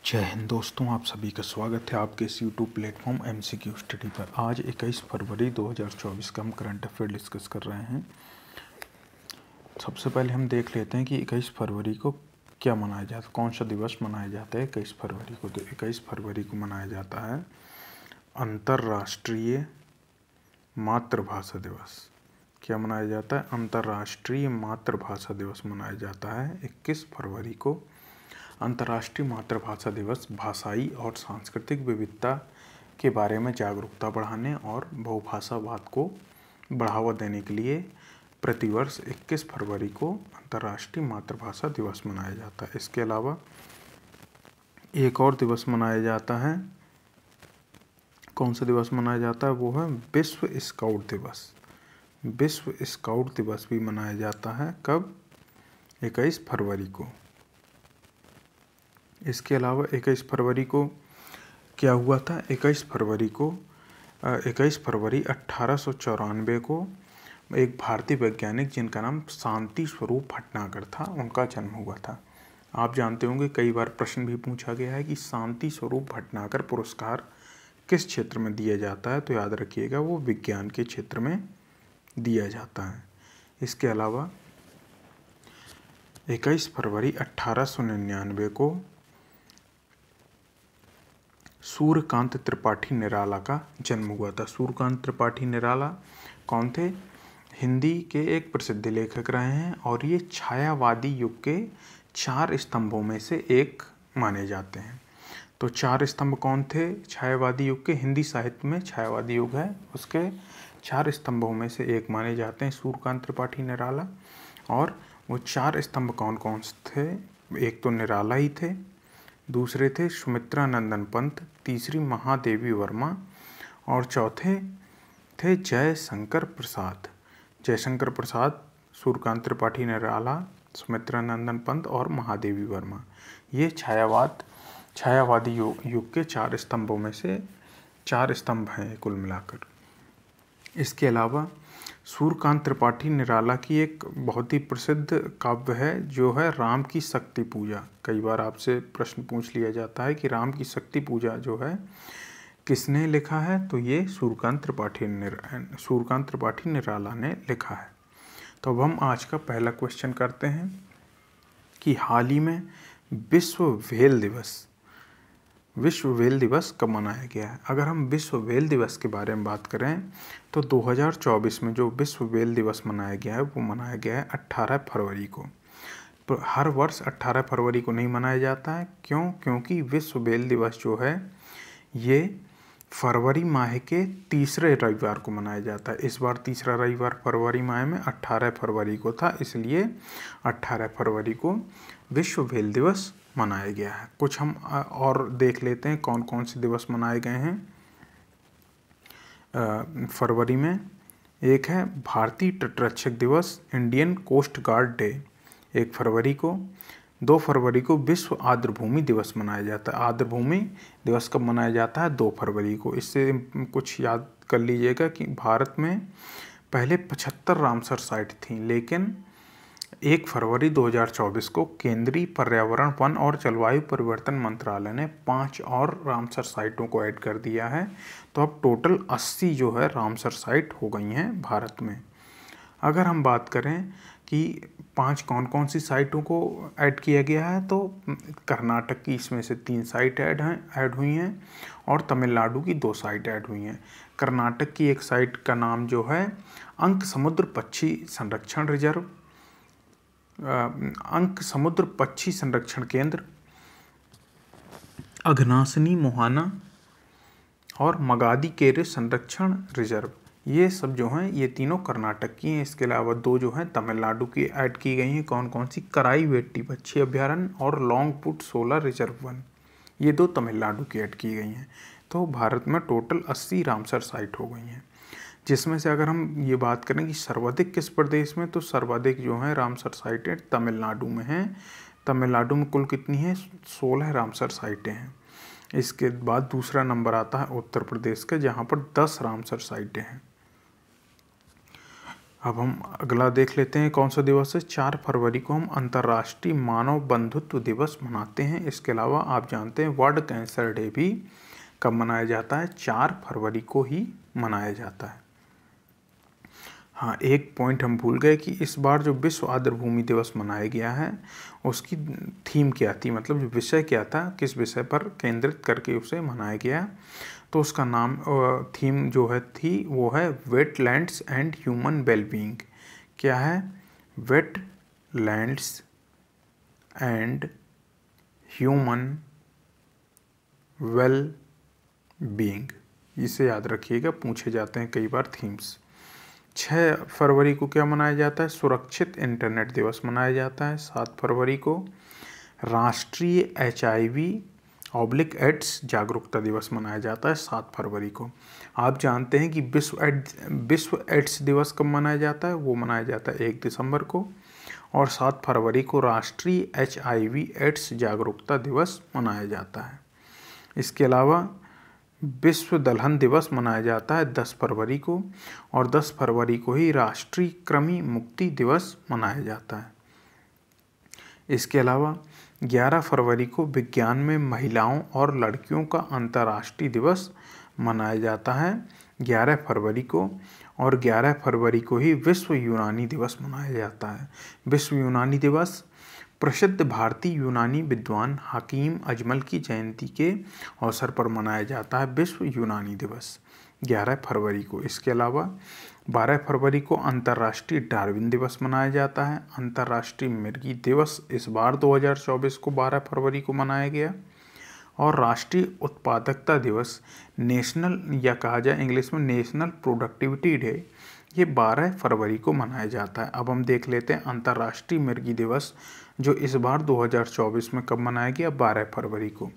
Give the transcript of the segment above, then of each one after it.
जय हिंद दोस्तों, आप सभी का स्वागत है आपके इस यूट्यूब प्लेटफॉर्म MCQ स्टडी पर। आज 21 फरवरी 2024 का हम करंट अफेयर डिस्कस कर रहे हैं। सबसे पहले हम देख लेते हैं कि 21 फरवरी को क्या मनाया जाता है, कौन सा दिवस मनाया जाता है 21 फरवरी को। तो 21 फरवरी को मनाया जाता है अंतर्राष्ट्रीय मातृभाषा दिवस। क्या मनाया जाता है? अंतर्राष्ट्रीय मातृभाषा दिवस मनाया जाता है 21 फरवरी को। अंतर्राष्ट्रीय मातृभाषा दिवस भाषाई और सांस्कृतिक विविधता के बारे में जागरूकता बढ़ाने और बहुभाषावाद को बढ़ावा देने के लिए प्रतिवर्ष 21 फरवरी को अंतर्राष्ट्रीय मातृभाषा दिवस मनाया जाता है। इसके अलावा एक और दिवस मनाया जाता है। कौन सा दिवस मनाया जाता है? वो है विश्व स्काउट दिवस। विश्व स्काउट दिवस भी मनाया जाता है। कब? 21 फरवरी को। इसके अलावा 21 फरवरी को क्या हुआ था? 21 फरवरी 1894 को एक भारतीय वैज्ञानिक जिनका नाम शांति स्वरूप भटनागर था, उनका जन्म हुआ था। आप जानते होंगे कई बार प्रश्न भी पूछा गया है कि शांति स्वरूप भटनागर पुरस्कार किस क्षेत्र में दिया जाता है, तो याद रखिएगा वो विज्ञान के क्षेत्र में दिया जाता है। इसके अलावा 21 फरवरी 1899 को सूर्यकांत त्रिपाठी निराला का जन्म हुआ था। सूर्यकांत त्रिपाठी निराला कौन थे? हिंदी के एक प्रसिद्ध लेखक रहे हैं और ये छायावादी युग के 4 स्तंभों में से एक माने जाते हैं। तो 4 स्तंभ कौन थे छायावादी युग के? हिंदी साहित्य में छायावादी युग है, उसके 4 स्तंभों में से एक माने जाते हैं सूर्यकांत त्रिपाठी निराला। और वो 4 स्तंभ कौन कौन से थे? एक तो निराला ही थे, दूसरे थे सुमित्रा नंदन पंत, तीसरी महादेवी वर्मा और चौथे थे जयशंकर प्रसाद। जयशंकर प्रसाद, सूर्यकांत त्रिपाठी निराला, सुमित्रा नंदन पंत और महादेवी वर्मा, ये छायावादी युग के 4 स्तंभों में से 4 स्तंभ हैं कुल मिलाकर। इसके अलावा सूर्यकांत त्रिपाठी निराला की एक बहुत ही प्रसिद्ध काव्य है जो है राम की शक्ति पूजा। कई बार आपसे प्रश्न पूछ लिया जाता है कि राम की शक्ति पूजा जो है किसने लिखा है, तो ये सूर्यकांत त्रिपाठी निराला ने लिखा है। तो अब हम आज का पहला क्वेश्चन करते हैं कि हाल ही में विश्व व्हेल दिवस कब मनाया गया है। अगर हम विश्व व्हेल दिवस के बारे में बात करें तो 2024 में जो विश्व व्हेल दिवस मनाया गया है वो मनाया गया है 18 फरवरी को। हर वर्ष 18 फरवरी को नहीं मनाया जाता है। क्यों? क्योंकि विश्व व्हेल दिवस जो है ये फरवरी माह के तीसरे रविवार को मनाया जाता है। इस बार तीसरा रविवार फरवरी माह में 18 फरवरी को था, इसलिए 18 फरवरी को विश्व व्हेल दिवस मनाया गया है। कुछ हम और देख लेते हैं कौन कौन से दिवस मनाए गए हैं फरवरी में। एक है भारतीय तटरक्षक दिवस, इंडियन कोस्ट गार्ड डे 1 फरवरी को। 2 फरवरी को विश्व आर्द्रभूमि दिवस मनाया जाता है। आर्द्रभूमि दिवस कब मनाया जाता है? 2 फरवरी को। इससे कुछ याद कर लीजिएगा कि भारत में पहले 75 रामसर साइट थी, लेकिन 1 फरवरी 2024 को केंद्रीय पर्यावरण, वन और जलवायु परिवर्तन मंत्रालय ने 5 और रामसर साइटों को ऐड कर दिया है। तो अब टोटल 80 जो है रामसर साइट हो गई हैं भारत में। अगर हम बात करें कि 5 कौन कौन सी साइटों को ऐड किया गया है, तो कर्नाटक की इसमें से 3 साइट ऐड हुई हैं और तमिलनाडु की 2 साइट ऐड हुई हैं। कर्नाटक की एक साइट का नाम जो है अंक समुद्र पक्षी संरक्षण केंद्र, अघनासनी मोहाना और मगादी केरे संरक्षण रिजर्व, ये सब जो हैं ये तीनों कर्नाटक की हैं। इसके अलावा 2 जो हैं तमिलनाडु की ऐड की गई हैं। कौन कौन सी? कराईवेट्टी पक्षी अभ्यारण्य और लॉन्गपुट सोलर रिजर्व वन, ये 2 तमिलनाडु की ऐड की गई हैं। तो भारत में टोटल 80 रामसर साइट हो गई हैं, जिसमें से अगर हम ये बात करें कि सर्वाधिक किस प्रदेश में, तो सर्वाधिक जो है रामसर साइटें तमिलनाडु में हैं। तमिलनाडु में कुल कितनी है? 16 रामसर साइटें हैं। इसके बाद दूसरा नंबर आता है उत्तर प्रदेश का, जहाँ पर 10 रामसर साइटें हैं। अब हम अगला देख लेते हैं कौन सा दिवस है। 4 फरवरी को हम अंतर्राष्ट्रीय मानव बंधुत्व दिवस मनाते हैं। इसके अलावा आप जानते हैं वर्ल्ड कैंसर डे भी कब मनाया जाता है? 4 फरवरी को ही मनाया जाता है। हाँ, एक पॉइंट हम भूल गए कि इस बार जो विश्व आर्द्रभूमि दिवस मनाया गया है उसकी थीम क्या थी, मतलब जो विषय क्या था, किस विषय पर केंद्रित करके उसे मनाया गया। तो उसका नाम थीम जो है थी वो है वेटलैंड्स एंड ह्यूमन वेलबींग। क्या है? Wetlands and human well being. इसे याद रखिएगा, पूछे जाते हैं कई बार थीम्स। 6 फरवरी को क्या मनाया जाता है? सुरक्षित इंटरनेट दिवस मनाया जाता है। 7 फरवरी को राष्ट्रीय HIV/एड्स जागरूकता दिवस मनाया जाता है 7 फरवरी को। आप जानते हैं कि विश्व एड्स दिवस कब मनाया जाता है? वो मनाया जाता है 1 दिसंबर को। और 7 फरवरी को राष्ट्रीय HIV/एड्स जागरूकता दिवस मनाया जाता है। इसके अलावा विश्व दलहन दिवस मनाया जाता है 10 फरवरी को। और 10 फरवरी को ही राष्ट्रीय कृमि मुक्ति दिवस मनाया जाता है। इसके अलावा 11 फरवरी को विज्ञान में महिलाओं और लड़कियों का अंतर्राष्ट्रीय दिवस मनाया जाता है 11 फरवरी को। और 11 फरवरी को ही विश्व यूनानी दिवस मनाया जाता है। विश्व यूनानी दिवस प्रसिद्ध भारतीय यूनानी विद्वान हकीम अजमल की जयंती के अवसर पर मनाया जाता है विश्व यूनानी दिवस 11 फरवरी को। इसके अलावा 12 फरवरी को अंतर्राष्ट्रीय डार्विन दिवस मनाया जाता है। अंतर्राष्ट्रीय मिर्गी दिवस इस बार 2024 को 12 फरवरी को मनाया गया। और राष्ट्रीय उत्पादकता दिवस नेशनल, या कहा जाए इंग्लिश में नेशनल प्रोडक्टिविटी डे, ये 12 फरवरी को मनाया जाता है। अब हम देख लेते हैं अंतर्राष्ट्रीय मिर्गी दिवस जो इस बार 2024 में कब मनाया गया? 12 फरवरी को।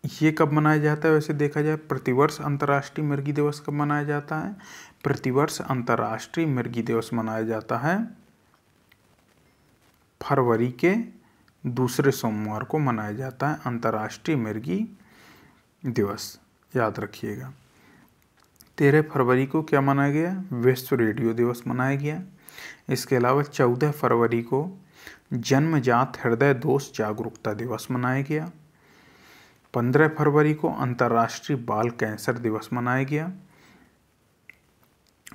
ये कब मनाया जाता है? वैसे देखा जाए प्रतिवर्ष अंतर्राष्ट्रीय मिर्गी दिवस कब मनाया जाता है? प्रतिवर्ष अंतर्राष्ट्रीय मिर्गी दिवस मनाया जाता है फरवरी के दूसरे सोमवार को मनाया जाता है अंतर्राष्ट्रीय मिर्गी दिवस, याद रखिएगा। 13 फरवरी को क्या मनाया गया? विश्व रेडियो दिवस मनाया गया। इसके अलावा 14 फरवरी को जन्मजात हृदय दोष जागरूकता दिवस मनाया गया। 15 फरवरी को अंतर्राष्ट्रीय बाल कैंसर दिवस मनाया गया।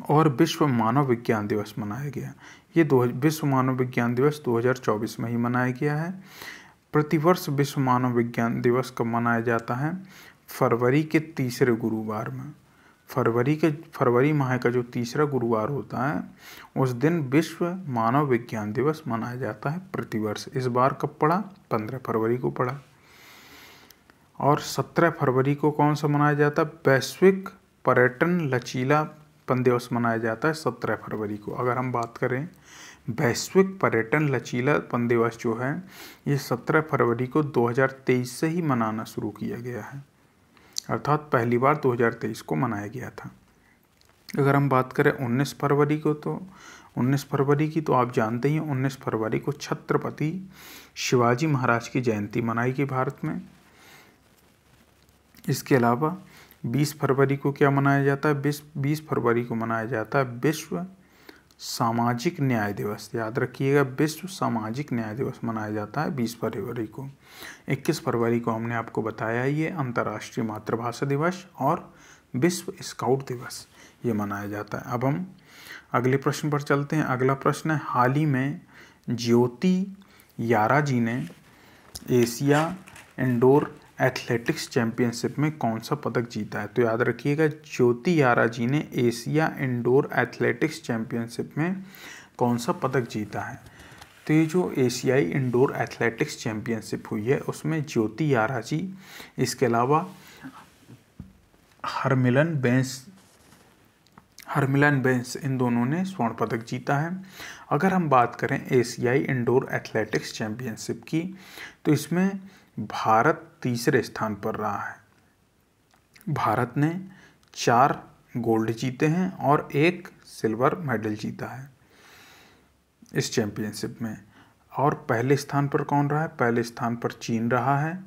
और विश्व मानव विज्ञान दिवस मनाया गया। ये विश्व मानव विज्ञान दिवस 2024 में ही मनाया गया है। प्रतिवर्ष विश्व मानव विज्ञान दिवस कब मनाया जाता है? फरवरी के तीसरे गुरुवार में। फरवरी माह का जो तीसरा गुरुवार होता है उस दिन विश्व मानव विज्ञान दिवस मनाया जाता है प्रतिवर्ष। इस बार कब पड़ा? 15 फरवरी को पड़ा। और 17 फरवरी को कौन सा मनाया जाता है? वैश्विक पर्यटन लचीलापन दिवस मनाया जाता है 17 फरवरी को। अगर हम बात करें वैश्विक पर्यटन लचीलापन दिवस जो है ये 17 फरवरी को 2023 से ही मनाना शुरू किया गया है, अर्थात पहली बार 2023 को मनाया गया था। अगर हम बात करें 19 फरवरी को, तो 19 फरवरी की तो आप जानते ही 19 फरवरी को छत्रपति शिवाजी महाराज की जयंती मनाई गई भारत में। इसके अलावा 20 फरवरी को क्या मनाया जाता है? 20 फरवरी को मनाया जाता है विश्व सामाजिक न्याय दिवस। याद रखिएगा, विश्व सामाजिक न्याय दिवस मनाया जाता है 20 फरवरी को। 21 फरवरी को हमने आपको बताया ये अंतर्राष्ट्रीय मातृभाषा दिवस और विश्व स्काउट दिवस ये मनाया जाता है। अब हम अगले प्रश्न पर चलते हैं। अगला प्रश्न है, हाल ही में ज्योति यारा जी ने एशिया इंडोर एथलेटिक्स चैंपियनशिप में कौन सा पदक जीता है? तो याद रखिएगा, ज्योति यारा जी ने एशिया इंडोर एथलेटिक्स चैंपियनशिप में कौन सा पदक जीता है? तो ये जो एशियाई इंडोर एथलेटिक्स चैंपियनशिप हुई है उसमें ज्योति यारा जी, इसके अलावा हरमिलन बेंस इन दोनों ने स्वर्ण पदक जीता है। अगर हम बात करें एशियाई इंडोर एथलेटिक्स चैंपियनशिप की तो इसमें भारत तीसरे स्थान पर रहा है। भारत ने 4 गोल्ड जीते हैं और 1 सिल्वर मेडल जीता है इस चैंपियनशिप में। और पहले स्थान पर कौन रहा है? पहले स्थान पर चीन रहा है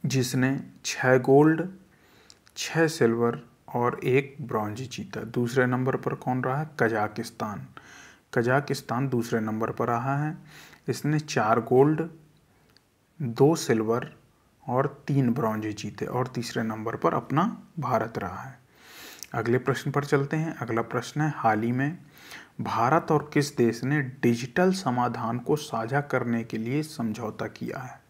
जिसने 6 गोल्ड, 6 सिल्वर और 1 ब्रॉन्ज जीता। दूसरे नंबर पर कौन रहा है? कजाकिस्तान। कजाकिस्तान दूसरे नंबर पर रहा है। इसने 4 गोल्ड, 2 सिल्वर और 3 ब्रॉन्ज जीते और तीसरे नंबर पर अपना भारत रहा है। अगले प्रश्न पर चलते हैं। अगला प्रश्न है, हाल ही में भारत और किस देश ने डिजिटल समाधान को साझा करने के लिए समझौता किया है?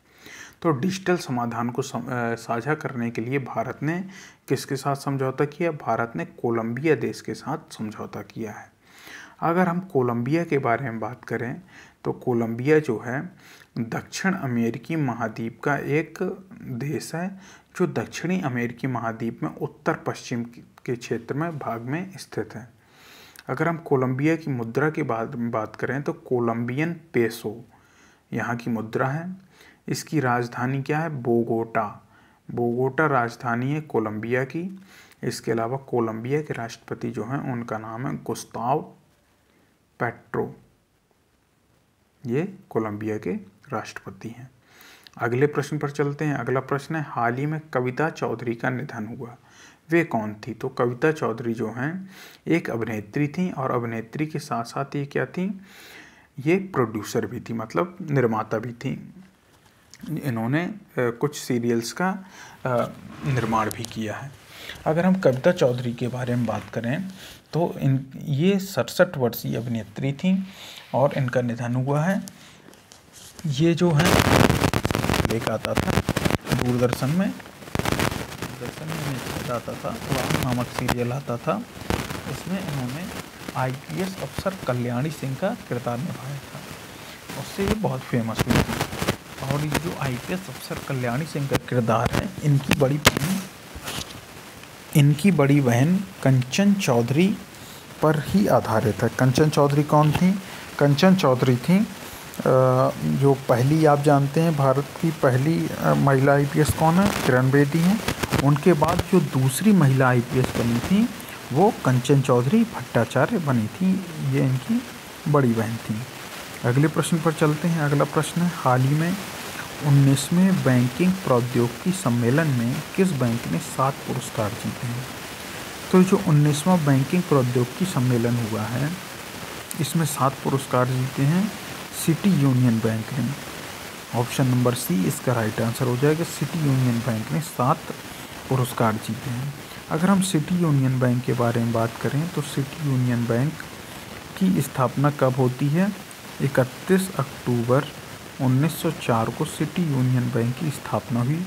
तो डिजिटल समाधान को साझा करने के लिए भारत ने किसके साथ समझौता किया? भारत ने कोलंबिया देश के साथ समझौता किया है। अगर हम कोलंबिया के बारे में बात करें तो कोलंबिया जो है दक्षिण अमेरिकी महाद्वीप का एक देश है जो दक्षिणी अमेरिकी महाद्वीप में उत्तर पश्चिम के क्षेत्र में भाग में स्थित है। अगर हम कोलंबिया की मुद्रा की बात करें तो कोलंबियन पेसो यहाँ की मुद्रा है। इसकी राजधानी क्या है? बोगोटा। बोगोटा राजधानी है कोलंबिया की। इसके अलावा कोलंबिया के राष्ट्रपति जो हैं उनका नाम है गुस्ताव पेट्रो। ये कोलंबिया के राष्ट्रपति हैं। अगले प्रश्न पर चलते हैं। अगला प्रश्न है, हाल ही में कविता चौधरी का निधन हुआ, वे कौन थी? तो कविता चौधरी जो हैं एक अभिनेत्री थी और अभिनेत्री के साथ साथ ये क्या थी? ये प्रोड्यूसर भी थी, मतलब निर्माता भी थी। इन्होंने कुछ सीरियल्स का निर्माण भी किया है। अगर हम कविता चौधरी के बारे में बात करें तो ये 67 वर्षीय अभिनेत्री थी और इनका निधन हुआ है। ये जो है एक आता था दूरदर्शन में आता था, उड़ान नामक सीरियल आता था। इसमें इन्होंने IPS अफसर कल्याणी सिंह का किरदार निभाया था। उससे ये बहुत फेमस हुई थी। और ये जो IPS अफसर कल्याणी सिंह का किरदार है, इनकी बड़ी बहन कंचन चौधरी पर ही आधारित है। कंचन चौधरी कौन थी? कंचन चौधरी थी जो पहली, आप जानते हैं भारत की पहली महिला IPS कौन है? किरण बेदी हैं। उनके बाद जो दूसरी महिला IPS बनी थी वो कंचन चौधरी भट्टाचार्य बनी थी। ये इनकी बड़ी बहन थी। अगले प्रश्न पर चलते हैं। अगला प्रश्न है, हाल ही में 19वें बैंकिंग प्रौद्योगिकी सम्मेलन में किस बैंक ने 7 पुरस्कार जीते हैं? तो जो 19वां बैंकिंग प्रौद्योगिकी सम्मेलन हुआ है इसमें 7 पुरस्कार जीते हैं सिटी यूनियन बैंक ने। ऑप्शन नंबर C इसका राइट आंसर हो जाएगा। सिटी यूनियन बैंक ने 7 पुरस्कार जीते हैं। अगर हम सिटी यूनियन बैंक के बारे में बात करें तो सिटी यूनियन बैंक की स्थापना कब होती है? 31 अक्टूबर 1904 को सिटी यूनियन बैंक की स्थापना हुई।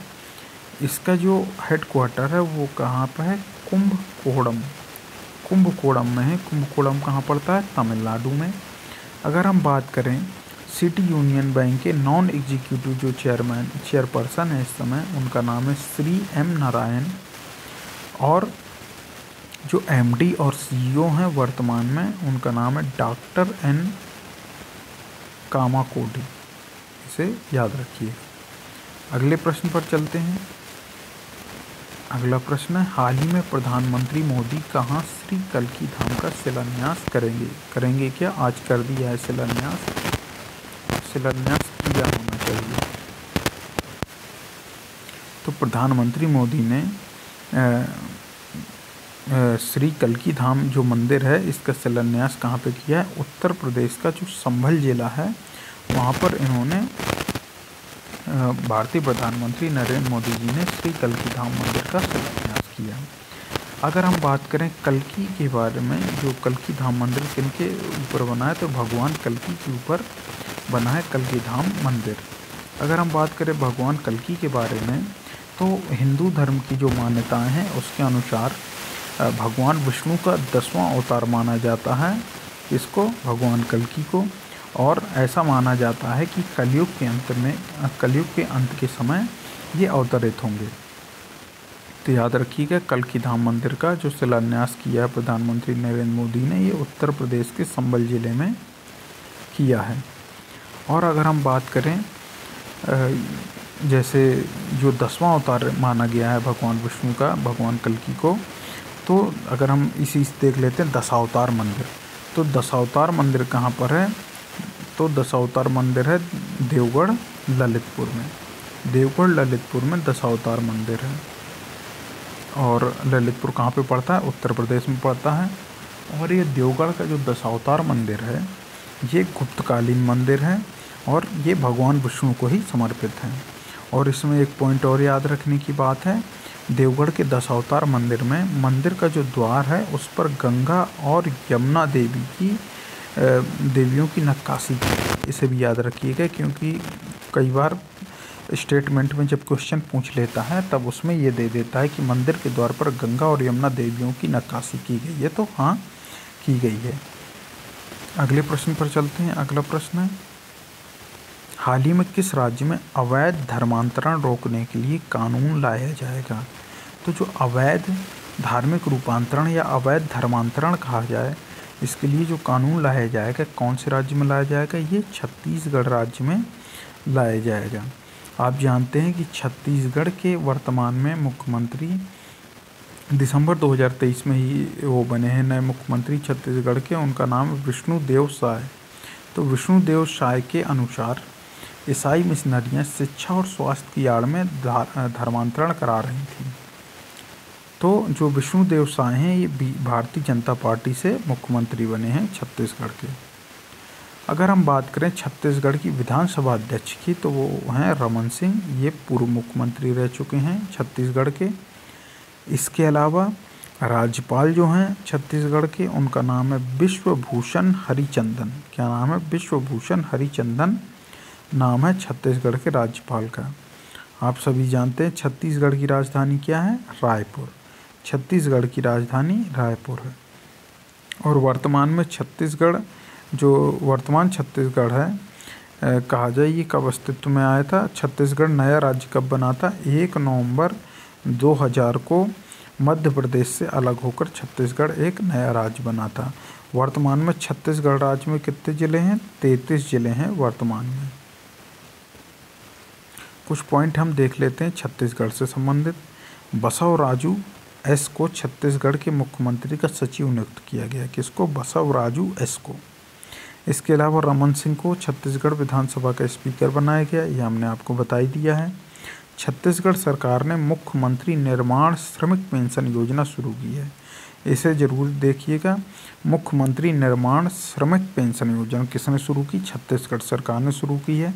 इसका जो हेडक्वार्टर है वो कहाँ पर है? कुंभकोणम में है। कुंभकोणम कहाँ पड़ता है? तमिलनाडु में। अगर हम बात करें सिटी यूनियन बैंक के नॉन एग्जीक्यूटिव जो चेयरपर्सन है इस समय, उनका नाम है श्री M नारायण। और जो MD और CEO हैं वर्तमान में, उनका नाम है डॉक्टर N कामाकोडी। इसे याद रखिए। अगले प्रश्न पर चलते हैं। अगला प्रश्न है, हाल ही में प्रधानमंत्री मोदी कहाँ श्री कल्की धाम का शिलान्यास करेंगे क्या? आज कर दिया है शिलान्यास किया होना चाहिए। तो प्रधानमंत्री मोदी ने श्री कल्की धाम जो मंदिर है इसका शिलान्यास कहाँ पे किया है? उत्तर प्रदेश का जो संभल जिला है वहाँ पर इन्होंने भारतीय प्रधानमंत्री नरेंद्र मोदी जी ने श्री कल्की धाम मंदिर का शिलान्यास किया। अगर हम बात करें कल्की के बारे में, जो कल्की धाम मंदिर किनके ऊपर बना है? तो भगवान कल्की के ऊपर बना है कल्की धाम मंदिर। अगर हम बात करें भगवान कल्की के बारे में तो हिंदू धर्म की जो मान्यताएं हैं उसके अनुसार भगवान विष्णु का 10वां अवतार माना जाता है इसको, भगवान कल्की को। और ऐसा माना जाता है कि कलयुग के अंत के समय ये अवतरित होंगे। तो याद रखिएगा, कल्की धाम मंदिर का जो शिलान्यास किया है प्रधानमंत्री नरेंद्र मोदी ने, ये उत्तर प्रदेश के संभल जिले में किया है। और अगर हम बात करें जैसे जो 10वां अवतार माना गया है भगवान विष्णु का, भगवान कल्की को, तो अगर हम इसी देख लेते हैं दशावतार मंदिर। तो दशावतार मंदिर कहाँ पर है? तो दशावतार मंदिर है देवगढ़ ललितपुर में। देवगढ़ ललितपुर में दशावतार मंदिर है। और ललितपुर कहाँ पे पड़ता है? उत्तर प्रदेश में पड़ता है। और ये देवगढ़ का जो दशावतार मंदिर है ये गुप्तकालीन मंदिर है और ये भगवान विष्णु को ही समर्पित है। और इसमें एक पॉइंट और याद रखने की बात है, देवगढ़ के दशावतार मंदिर में मंदिर का जो द्वार है उस पर गंगा और यमुना देवियों की नक्काशी की। इसे भी याद रखिएगा क्योंकि कई बार स्टेटमेंट में जब क्वेश्चन पूछ लेता है तब उसमें ये दे देता है कि मंदिर के द्वार पर गंगा और यमुना देवियों की नक्काशी की गई है, तो हाँ की गई है। अगले प्रश्न पर चलते हैं। अगला प्रश्न है, हाल ही में किस राज्य में अवैध धर्मांतरण रोकने के लिए कानून लाया जाएगा? तो जो अवैध धार्मिक रूपांतरण या अवैध धर्मांतरण कहा जाए, इसके लिए जो कानून लाया जाएगा कौन से राज्य में लाया जाएगा? ये छत्तीसगढ़ राज्य में लाया जाएगा। आप जानते हैं कि छत्तीसगढ़ के वर्तमान में मुख्यमंत्री दिसंबर 2023 में ही वो बने हैं नए मुख्यमंत्री छत्तीसगढ़ के। उनका नाम विष्णुदेव साय। तो विष्णुदेव साय के अनुसार ईसाई मिशनरियाँ शिक्षा और स्वास्थ्य की आड़ में धर्मांतरण करा रही थी। तो जो विष्णुदेव साय हैं ये भारतीय जनता पार्टी से मुख्यमंत्री बने हैं छत्तीसगढ़ के। अगर हम बात करें छत्तीसगढ़ की विधानसभा अध्यक्ष की तो वो हैं रमन सिंह। ये पूर्व मुख्यमंत्री रह चुके हैं छत्तीसगढ़ के। इसके अलावा राज्यपाल जो हैं छत्तीसगढ़ के उनका नाम है विश्वभूषण हरिचंदन। क्या नाम है? विश्वभूषण हरिचंदन नाम है छत्तीसगढ़ के राज्यपाल का। आप सभी जानते हैं छत्तीसगढ़ की राजधानी क्या है? रायपुर। छत्तीसगढ़ की राजधानी रायपुर है। और वर्तमान में छत्तीसगढ़ जो वर्तमान छत्तीसगढ़ है कहा जाए ये कब अस्तित्व में आया था? छत्तीसगढ़ नया राज्य कब बना था? 1 नवंबर 2000 को मध्य प्रदेश से अलग होकर छत्तीसगढ़ एक नया राज्य बना था। वर्तमान में छत्तीसगढ़ राज्य में कितने ज़िले हैं? 33 ज़िले हैं वर्तमान में। कुछ पॉइंट हम देख लेते हैं छत्तीसगढ़ से संबंधित। बसवराजू एस को छत्तीसगढ़ के मुख्यमंत्री का सचिव नियुक्त किया गया। किसको? बसवराजू एस को। इसके अलावा रमन सिंह को छत्तीसगढ़ विधानसभा का स्पीकर बनाया गया, ये हमने आपको बता ही दिया है। छत्तीसगढ़ सरकार ने मुख्यमंत्री निर्माण श्रमिक पेंशन योजना शुरू की है। इसे जरूर देखिएगा। मुख्यमंत्री निर्माण श्रमिक पेंशन योजना किसने शुरू की? छत्तीसगढ़ सरकार ने शुरू की है।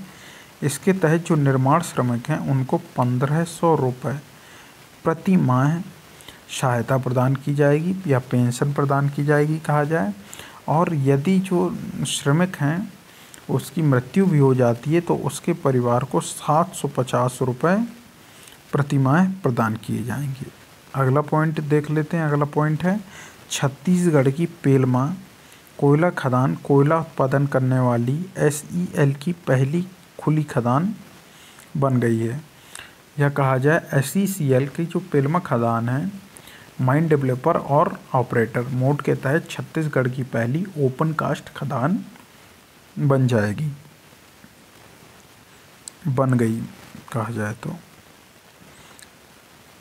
इसके तहत जो निर्माण श्रमिक हैं उनको 1500 रुपये प्रति माह सहायता प्रदान की जाएगी या पेंशन प्रदान की जाएगी कहा जाए। और यदि जो श्रमिक हैं उसकी मृत्यु भी हो जाती है तो उसके परिवार को 750 रुपये प्रति माह प्रदान किए जाएंगे। अगला पॉइंट देख लेते हैं। अगला पॉइंट है छत्तीसगढ़ की पेलमा कोयला खदान कोयला उत्पादन करने वाली SEL की पहली खुली खदान बन गई है। यह कहा जाए SECL की जो पेलमा खदान है माइन डेवलपर और ऑपरेटर मोड के तहत छत्तीसगढ़ की पहली ओपन कास्ट खदान बन गई कहा जाए तो।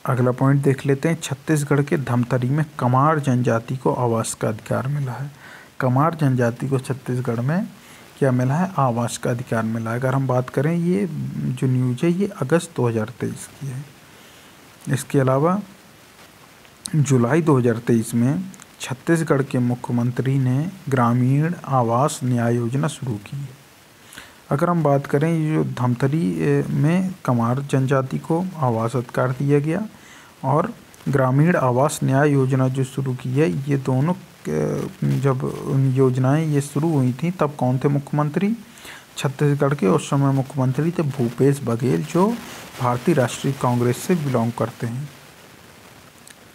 अगला पॉइंट देख लेते हैं। छत्तीसगढ़ के धमतरी में कमार जनजाति को आवास का अधिकार मिला है। कमार जनजाति को छत्तीसगढ़ में क्या मिला है? आवास का अधिकार मिला है। अगर हम बात करें ये जो न्यूज़ है ये अगस्त 2023 की है। इसके अलावा जुलाई 2023 में छत्तीसगढ़ के मुख्यमंत्री ने ग्रामीण आवास न्याय योजना शुरू की है। अगर हम बात करें ये जो धमतरी में कमार जनजाति को आवास अधिकार दिया गया और ग्रामीण आवास न्याय योजना जो शुरू की है, ये दोनों जब योजनाएं ये शुरू हुई थी तब कौन थे मुख्यमंत्री? छत्तीसगढ़ के उस समय मुख्यमंत्री थे भूपेश बघेल जो भारतीय राष्ट्रीय कांग्रेस से बिलोंग करते हैं।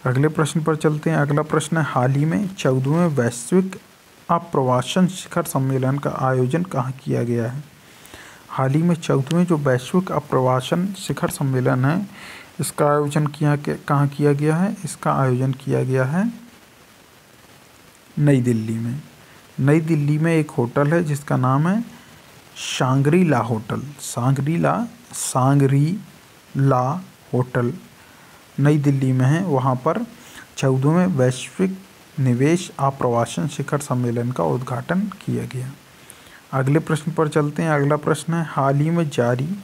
अगले प्रश्न पर चलते हैं। अगला प्रश्न है हाल ही में 14वें वैश्विक आप्रवासन शिखर सम्मेलन का आयोजन कहाँ किया गया है? हाल ही में 14वें जो वैश्विक आप्रवासन शिखर सम्मेलन है इसका आयोजन कहाँ किया गया है? इसका आयोजन किया गया है नई दिल्ली में। नई दिल्ली में एक होटल है जिसका नाम है सांग्री-ला होटल। सांग्री-ला होटल नई दिल्ली में है। वहाँ पर 14वें वैश्विक निवेश आप्रवासन शिखर सम्मेलन का उद्घाटन किया गया। अगले प्रश्न पर चलते हैं। अगला प्रश्न है हाल ही में जारी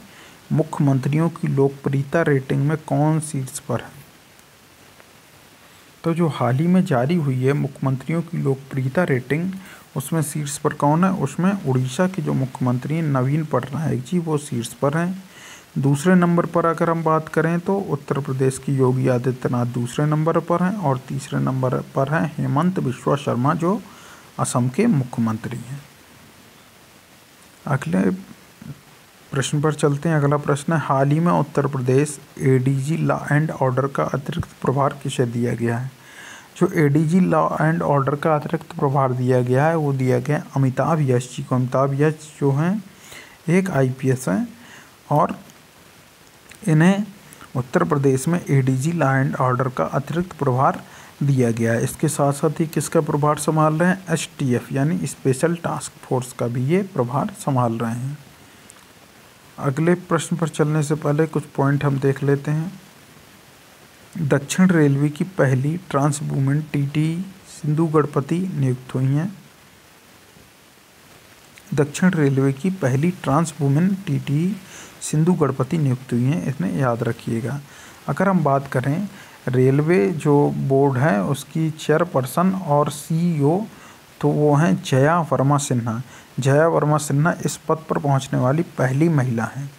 मुख्यमंत्रियों की लोकप्रियता रेटिंग में कौन शीर्ष पर है? तो जो हाल ही में जारी हुई है मुख्यमंत्रियों की लोकप्रियता रेटिंग, उसमें शीर्ष पर कौन है? उसमें उड़ीसा के जो मुख्यमंत्री हैं नवीन पटनायक जी, वो शीर्ष पर हैं। दूसरे नंबर पर अगर हम बात करें तो उत्तर प्रदेश की योगी आदित्यनाथ दूसरे नंबर पर हैं, और तीसरे नंबर पर हैं हेमंत बिश्वा शर्मा जो असम के मुख्यमंत्री हैं। अगले प्रश्न पर चलते हैं। अगला प्रश्न है, हाल ही में Uttar Pradesh ADG law and order का अतिरिक्त प्रभार किसे दिया गया है? जो एडीजी लॉ एंड ऑर्डर का अतिरिक्त प्रभार दिया गया है वो दिया गया अमिताभ यश जी को। अमिताभ यश जो हैं एक आईपीएस हैं और इन्हें उत्तर प्रदेश में एडीजी लॉ एंड ऑर्डर का अतिरिक्त प्रभार दिया गया है। इसके साथ साथ ही किसका प्रभार संभाल रहे हैं? एसटीएफ यानी स्पेशल टास्क फोर्स का भी ये प्रभार संभाल रहे हैं। अगले प्रश्न पर चलने से पहले कुछ पॉइंट हम देख लेते हैं। दक्षिण रेलवे की पहली trans women TT Sindhu Ganapathi नियुक्त हुई हैं। दक्षिण रेलवे की पहली trans women TT Sindhu Ganapathi नियुक्त हुई हैं, इसमें याद रखिएगा। अगर हम बात करें रेलवे जो बोर्ड है उसकी चेयरपर्सन और सीईओ तो वो हैं जया वर्मा सिन्हा। जया वर्मा सिन्हा इस पद पर पहुंचने वाली पहली महिला हैं।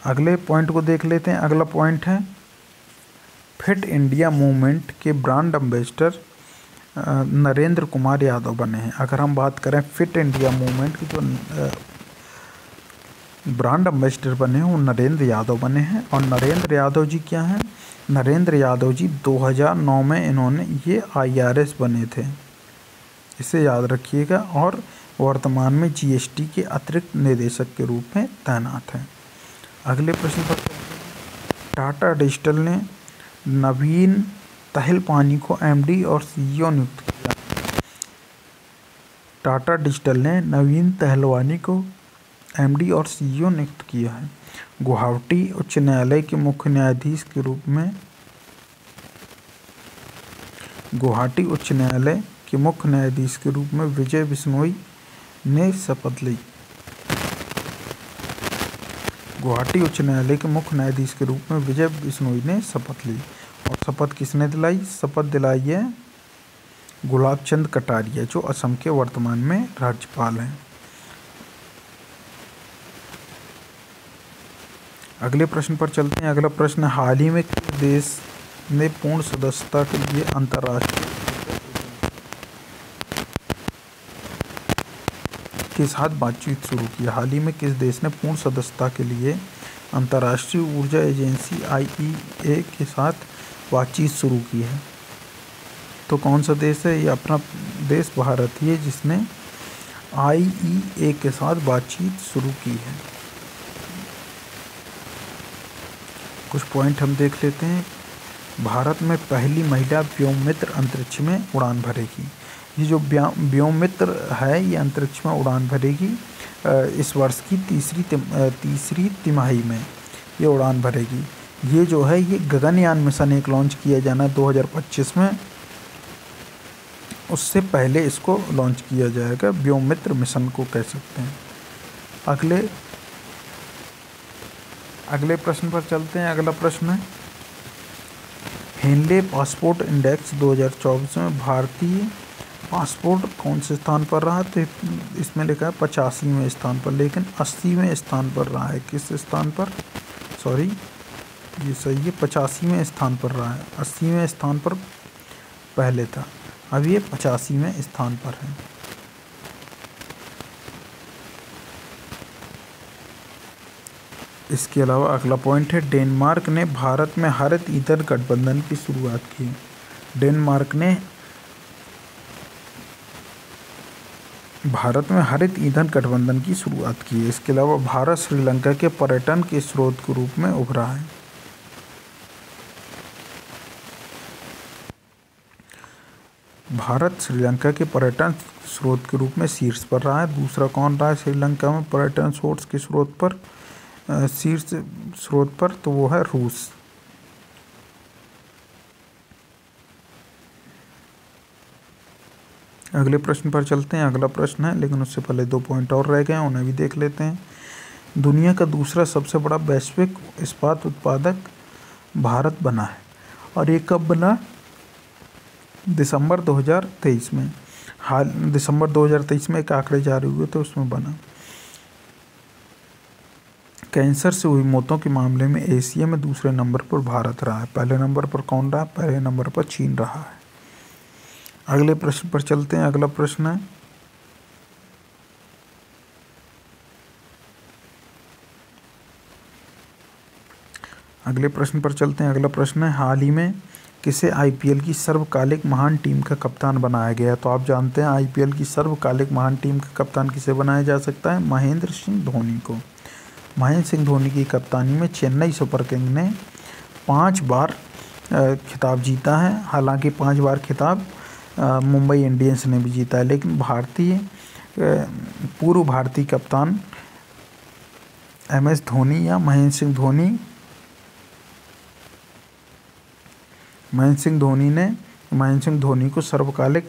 अगले पॉइंट को देख लेते हैं। अगला पॉइंट है, फिट इंडिया मूवमेंट के ब्रांड एम्बेसडर नरेंद्र कुमार यादव बने हैं। अगर हम बात करें फिट इंडिया मूवमेंट के जो ब्रांड एम्बेसडर बने हैं वो नरेंद्र यादव बने हैं। और नरेंद्र यादव जी क्या हैं? नरेंद्र यादव जी 2009 में इन्होंने ये IRS बने थे, इसे याद रखिएगा। और वर्तमान में GST के अतिरिक्त निदेशक के रूप में तैनात हैं। अगले प्रश्न पर टाटा डिजिटल ने नवीन तहलपानी को MD और CEO नियुक्त किया। टाटा डिजिटल ने नवीन तहलवानी को MD और CEO नियुक्त किया है। गुवाहाटी उच्च न्यायालय के मुख्य न्यायाधीश के रूप में गुवाहाटी उच्च न्यायालय के मुख्य न्यायाधीश के रूप में विजय बिश्नोई ने शपथ ली। गुवाहाटी उच्च न्यायालय के मुख्य न्यायाधीश के रूप में विजय बिश्नोई ने शपथ ली। और शपथ किसने दिलाई? शपथ दिलाई है गुलाब चंद कटारिया जो असम के वर्तमान में राज्यपाल हैं। अगले प्रश्न पर चलते हैं। अगला प्रश्न, हाल ही में किस देश ने पूर्ण सदस्यता के लिए अंतर्राष्ट्रीय के साथ बातचीत शुरू की? हाल ही में किस देश ने पूर्ण सदस्यता के लिए अंतर्राष्ट्रीय ऊर्जा एजेंसी IEA के साथ बातचीत शुरू की है? तो कौन सा देश है? ये अपना देश भारत ही है जिसने IEA के साथ बातचीत शुरू की है। कुछ पॉइंट हम देख लेते हैं। भारत में पहली महिला व्योममित्र अंतरिक्ष में उड़ान भरेगी। ये जो व्योममित्र है ये अंतरिक्ष में उड़ान भरेगी इस वर्ष की तीसरी तिमाही में ये उड़ान भरेगी। ये जो है ये गगनयान मिशन एक लॉन्च किया जाना है 2025 में, उससे पहले इसको लॉन्च किया जाएगा। व्योममित्र मिशन को कह सकते हैं। अगले प्रश्न पर चलते हैं। अगला प्रश्न है, हेनले पासपोर्ट इंडेक्स 2024 में भारतीय पासपोर्ट कौन से स्थान पर रहा? तो इसमें लिखा है 85वें स्थान पर, लेकिन 80वें स्थान पर रहा है। किस स्थान पर? सॉरी ये सही है, 85वें स्थान पर रहा है। 80वें स्थान पर पहले था, अब ये 85वें स्थान पर है। इसके अलावा अगला पॉइंट है, डेनमार्क ने भारत में हरित ईंधन गठबंधन की शुरुआत की। डेनमार्क ने भारत में हरित ईंधन गठबंधन की शुरुआत की है। इसके अलावा भारत श्रीलंका के पर्यटन के स्रोत के रूप में उभरा है। भारत श्रीलंका के पर्यटन स्रोत के रूप में शीर्ष पर रहा है। दूसरा कौन रहा है श्रीलंका में पर्यटन स्रोत के स्रोत पर शीर्ष स्रोत पर? तो वो है रूस। अगले प्रश्न पर चलते हैं। अगला प्रश्न है, लेकिन उससे पहले 2 पॉइंट और रह गए हैं, उन्हें भी देख लेते हैं। दुनिया का दूसरा सबसे बड़ा वैश्विक इस्पात उत्पादक भारत बना है, और ये कब बना? दिसंबर 2023 में। दिसंबर 2023 में एक आंकड़े जारी हुए तो उसमें बना। कैंसर से हुई मौतों के मामले में एशिया में दूसरे नंबर पर भारत रहा है। पहले नंबर पर कौन रहा? पहले नंबर पर चीन रहा है। अगले प्रश्न पर चलते हैं। अगला प्रश्न है, अगले प्रश्न पर चलते हैं। अगला प्रश्न है, हाल ही में किसे आईपीएल की सर्वकालिक महान टीम का कप्तान बनाया गया? तो आप जानते हैं आईपीएल की सर्वकालिक महान टीम का कप्तान किसे बनाया जा सकता है? महेंद्र सिंह धोनी को। महेंद्र सिंह धोनी की कप्तानी में चेन्नई सुपर किंग ने 5 बार खिताब जीता है। हालांकि 5 बार खिताब मुंबई इंडियंस ने भी जीता है, लेकिन पूर्व भारतीय कप्तान MS धोनी या महेंद्र सिंह धोनी को सर्वकालिक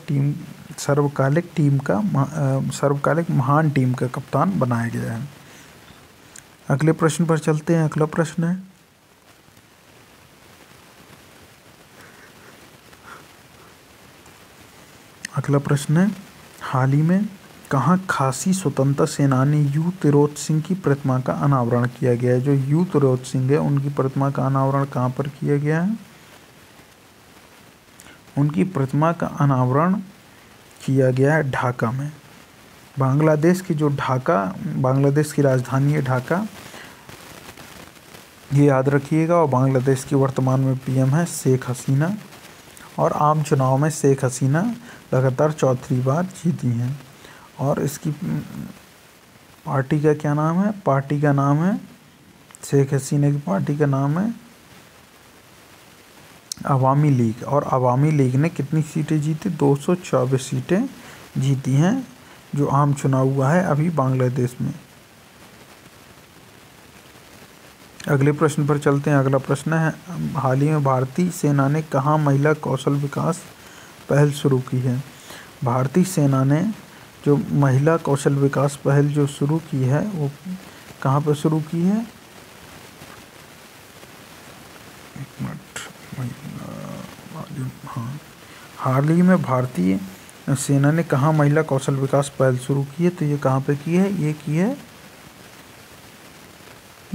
महान टीम का कप्तान बनाया गया है। अगले प्रश्न पर चलते हैं। अगला प्रश्न है, हाल ही में कहाँ खासी स्वतंत्रता सेनानी यू तिरोत सिंह की प्रतिमा का अनावरण किया गया है? जो यू तिरोत सिंह है उनकी प्रतिमा का अनावरण कहाँ पर किया गया है? उनकी प्रतिमा का अनावरण किया गया है ढाका में। बांग्लादेश की राजधानी है ढाका, ये याद रखिएगा। और बांग्लादेश की वर्तमान में पीएम है शेख हसीना, और आम चुनाव में शेख हसीना लगातार चौथी बार जीती हैं। और इसकी पार्टी का क्या नाम है? पार्टी का नाम है, शेख हसीना की पार्टी का नाम है अवामी लीग। और अवामी लीग ने कितनी सीटें जीती? 224 सीटें जीती हैं, जो आम चुनाव हुआ है अभी बांग्लादेश में। अगले प्रश्न पर चलते हैं। अगला प्रश्न है, हाल ही में भारतीय सेना ने कहाँ महिला कौशल विकास पहल शुरू की है? भारतीय सेना ने जो महिला कौशल विकास पहल जो शुरू की है वो कहाँ पर शुरू की है? एक मिनट, हाँ, हाल ही में भारतीय सेना ने कहाँ महिला कौशल विकास पहल शुरू की है? तो ये कहाँ पे की है? ये की है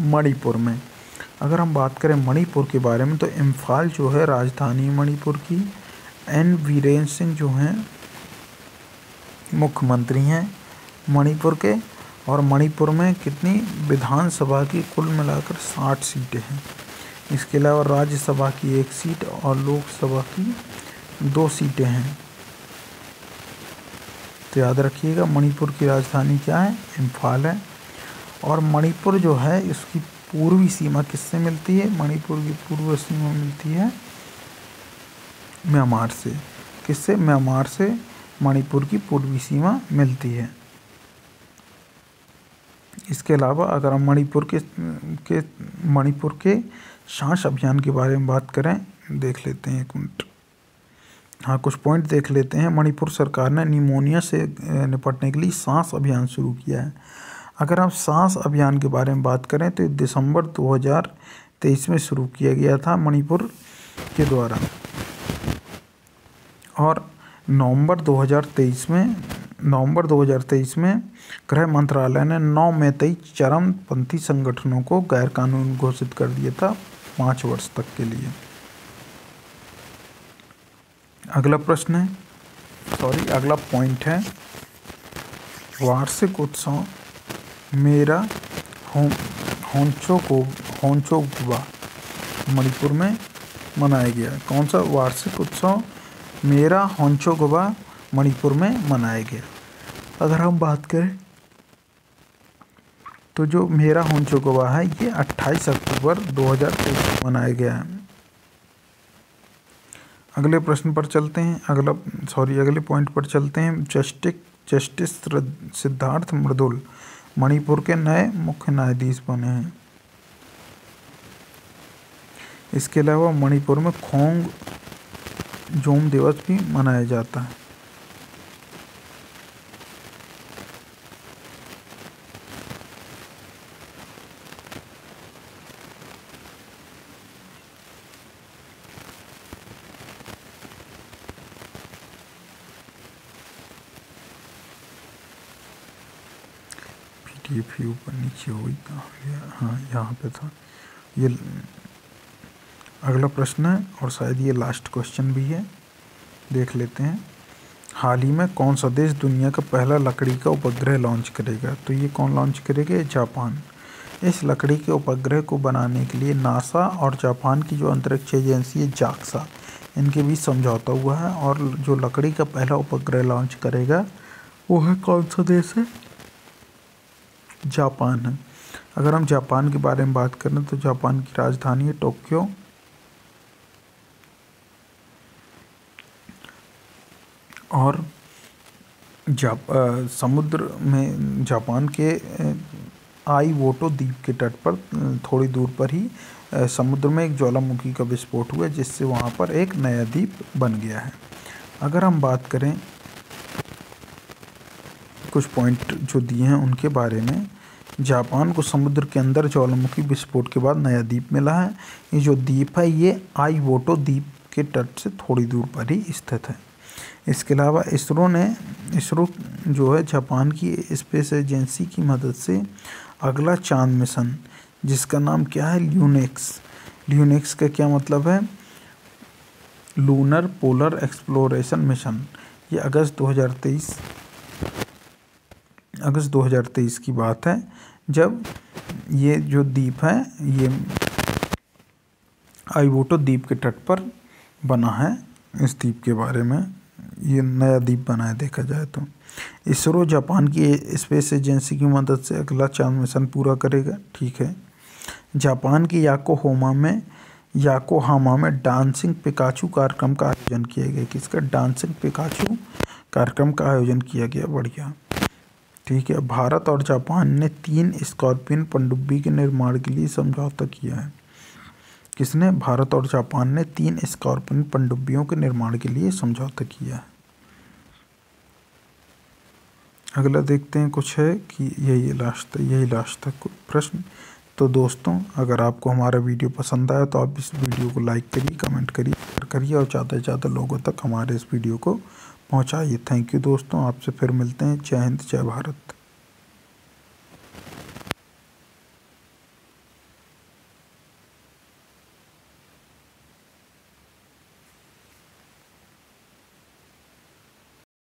मणिपुर में। अगर हम बात करें मणिपुर के बारे में, तो इम्फाल जो है राजधानी मणिपुर की। एन वीरेंद्र सिंह जो हैं मुख्यमंत्री हैं मणिपुर के। और मणिपुर में कितनी विधानसभा की कुल मिलाकर 60 सीटें हैं। इसके अलावा राज्यसभा की 1 सीट और लोकसभा की 2 सीटें हैं। तो याद रखिएगा मणिपुर की राजधानी क्या है? इम्फाल है। और मणिपुर जो है इसकी पूर्वी सीमा किससे मिलती है? मणिपुर की पूर्व सीमा मिलती है म्यांमार से। किससे? म्यांमार से मणिपुर की पूर्वी सीमा मिलती है। इसके अलावा अगर हम मणिपुर के सांस अभियान के बारे में बात करें, देख लेते हैं, एक मिनट, हाँ कुछ पॉइंट देख लेते हैं। मणिपुर सरकार ने निमोनिया से निपटने के लिए सांस अभियान शुरू किया है। अगर हम सांस अभियान के बारे में बात करें तो दिसंबर 2023 में शुरू किया गया था मणिपुर के द्वारा। और नवंबर 2023 में गृह मंत्रालय ने 9 मैतेई चरमपंथी संगठनों को गैरकानूनी घोषित कर दिया था 5 वर्ष तक के लिए। अगला पॉइंट है, वार्षिक उत्सव मेरा होंचोगुवा मणिपुर में मनाया गया। कौन सा वार्षिक उत्सव? मेरा होंचोगुवा मणिपुर में मनाया गया। अगर हम बात करें तो जो मेरा होंचोगुवा है ये 28 अक्टूबर 2023 को मनाया गया है। अगले प्रश्न पर चलते हैं। अगले पॉइंट पर चलते हैं। जस्टिस सिद्धार्थ मृदुल मणिपुर के नए मुख्य न्यायाधीश बने हैं। इसके अलावा मणिपुर में खोंग जोम दिवस भी मनाया जाता है। TF ऊपर नीचे हुई कहाँ गया, हाँ यहाँ पे था। ये अगला प्रश्न है और शायद ये लास्ट क्वेश्चन भी है, देख लेते हैं। हाल ही में कौन सा देश दुनिया का पहला लकड़ी का उपग्रह लॉन्च करेगा? तो ये कौन लॉन्च करेगा? जापान। इस लकड़ी के उपग्रह को बनाने के लिए नासा और जापान की जो अंतरिक्ष एजेंसी है जाक्सा, इनके बीच समझौता हुआ है और जो लकड़ी का पहला उपग्रह लॉन्च करेगा वो है कौन सा देश है? जापान है। अगर हम जापान के बारे में बात करें तो जापान की राजधानी है टोक्यो और समुद्र में जापान के आइवोटो द्वीप के तट पर थोड़ी दूर पर ही समुद्र में एक ज्वालामुखी का विस्फोट हुआ जिससे वहाँ पर एक नया द्वीप बन गया है। अगर हम बात करें कुछ पॉइंट जो दिए हैं उनके बारे में, जापान को समुद्र के अंदर ज्वालामुखी विस्फोट के बाद नया द्वीप मिला है। ये जो द्वीप है ये आइवोटो द्वीप के तट से थोड़ी दूर पर ही स्थित है। इसके अलावा इसरो जो है जापान की स्पेस एजेंसी की मदद से अगला चांद मिशन, जिसका नाम क्या है? ल्यूनेक्स का क्या मतलब है? Lunar polar exploration mission. ये अगस्त 2023 की बात है जब ये जो द्वीप है ये आइवोटो द्वीप के तट पर बना है। इस द्वीप के बारे में, ये नया द्वीप बना है देखा जाए तो। इसरो जापान की स्पेस एजेंसी की मदद से अगला चांद मिशन पूरा करेगा, ठीक है। जापान के याकोहामा में डांसिंग पिकाचू कार्यक्रम का आयोजन किया गया। किसका? डांसिंग पिकाचू कार्यक्रम का आयोजन किया गया, बढ़िया, ठीक है। भारत और जापान ने 3 स्कॉर्पियन पनडुब्बी के निर्माण के लिए समझौता किया है। किसने? भारत और जापान ने 3 स्कॉर्पियन पनडुब्बियों के निर्माण के लिए समझौता किया है। अगला देखते हैं कुछ है कि यही लास्ट तक प्रश्न। तो दोस्तों, अगर आपको हमारा वीडियो पसंद आया तो आप इस वीडियो को लाइक करिए, कमेंट करिए, शेयर करिए और ज़्यादा से ज़्यादा लोगों तक हमारे इस वीडियो को पहुंचाइए। थैंक यू दोस्तों, आपसे फिर मिलते हैं। जय हिंद, जय भारत।